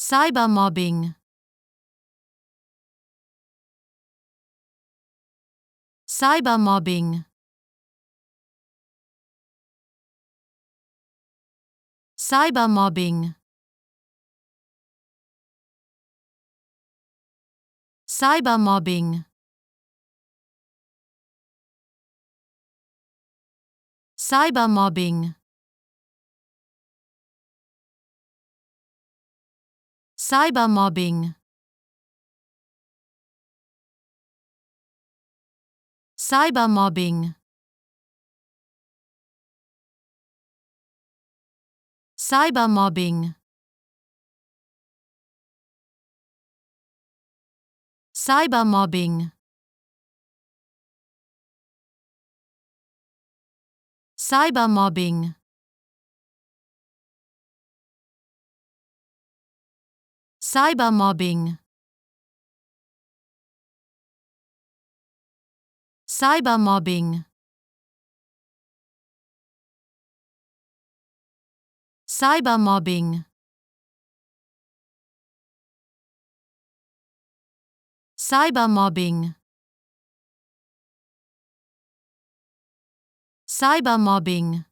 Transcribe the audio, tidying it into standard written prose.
Cybermobbing. Cybermobbing. Cybermobbing. Cybermobbing. Cybermobbing. Cybermobbing. Cybermobbing. Cybermobbing. Cybermobbing. Cybermobbing. Cybermobbing. Cybermobbing. Cybermobbing. Cybermobbing. Cybermobbing.